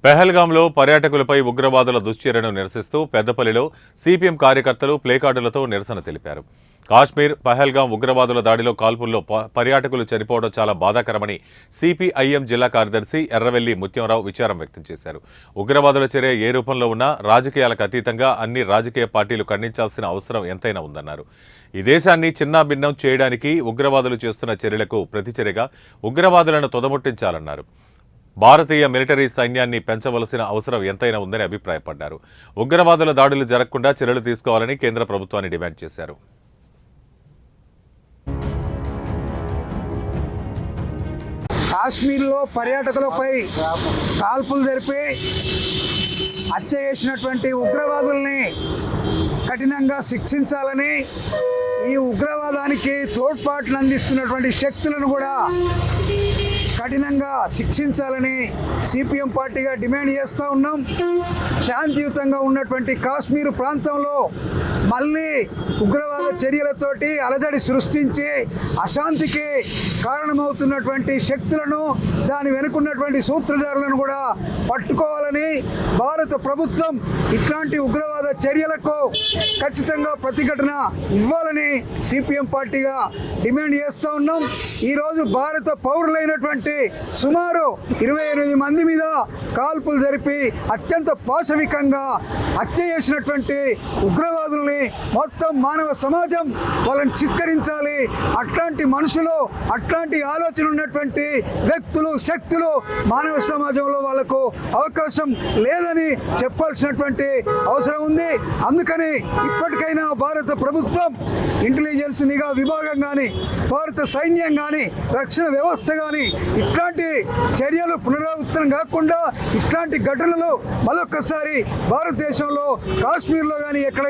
పెహల్గాంలో పర్యాటకులపై ఉగ్రవాదుల దుశ్చర్యను నిరసిస్తూ పెద్దపల్లిలో సిపిఎం కార్యకర్తలు ప్లేకార్డులతో నిరసన తెలిపారు. కాశ్మీర్ పెహల్గాం ఉగ్రవాదుల దాడిలో కాల్పుల్లో పర్యాటకులు చనిపోవడం చాలా బాధాకరమని సిపిఐఎం జిల్లా కార్యదర్శి ఎర్రవెల్లి ముత్యంరావు విచారం వ్యక్తం చేశారు. ఉగ్రవాదుల చర్య ఏ రూపంలో ఉన్నా రాజకీయాలకు అతీతంగా అన్ని రాజకీయ పార్టీలు ఖండించాల్సిన అవసరం ఎంతైనా ఉందన్నారు. ఈ దేశాన్ని చిన్నాభిన్నం చేయడానికి ఉగ్రవాదులు చేస్తున్న చర్యలకు ప్రతిచర్యగా ఉగ్రవాదులను తొదముట్టించాలన్నారు. భారతీయ మిలిటరీ సైన్యాన్ని పెంచవలసిన అవసరం ఎంతైనా ఉందని అభిప్రాయపడ్డారు. ఉగ్రవాదుల దాడులు జరగకుండా చర్యలు తీసుకోవాలని కేంద్ర ప్రభుత్వాన్ని డిమాండ్ చేశారు. కాశ్మీర్లో పర్యాటకులపై కాల్పులు జరిపి హత్య చేసినటువంటి ఉగ్రవాదుల్ని కఠినంగా శిక్షించాలని, ఈ ఉగ్రవాదానికి తోడ్పాటును అందిస్తున్నటువంటి శక్తులను కూడా కఠినంగా శిక్షించాలని సిపిఎం పార్టీగా డిమాండ్ చేస్తూ ఉన్నాం. శాంతియుతంగా ఉన్నటువంటి కాశ్మీర్ ప్రాంతంలో మళ్ళీ ఉగ్రవాద చర్యలతోటి అలజడి సృష్టించి అశాంతికి కారణమవుతున్నటువంటి శక్తులను, దాని వెనుకున్నటువంటి సూత్రధారులను కూడా పట్టుకోవాలని భారత ప్రభుత్వం ఇట్లాంటి ఉగ్రవాద చర్యలకు ఖచ్చితంగా ప్రతిఘటన ఇవ్వాలని సిపిఎం పార్టీగా డిమాండ్ చేస్తూ ఉన్నాం. ఈరోజు భారత పౌరులైనటువంటి సుమారు 28 మంది మీద కాల్పులు జరిపి అత్యంత పాశవికంగా హత్య చేసినటువంటి ఉగ్రవాదుల్ని మొత్తం మానవ సమాజం వాళ్ళని చిత్కరించాలి. అట్లాంటి మనుషులు, అట్లాంటి ఆలోచన ఉన్నటువంటి వ్యక్తులు, శక్తులు మానవ సమాజంలో వాళ్ళకు అవకాశం లేదని చెప్పాల్సినటువంటి అవసరం ఉంది. అందుకని ఇప్పటికైనా భారత ప్రభుత్వం ఇంటెలిజెన్స్ నిఘా విభాగం కానీ, భారత సైన్యం కానీ, రక్షణ వ్యవస్థ కానీ ఇట్లాంటి చర్యలు పునరావృతం కాకుండా ఇట్లాంటి ఘటనలు మరొకసారి భారతదేశంలో కాశ్మీర్లో కానీ ఎక్కడ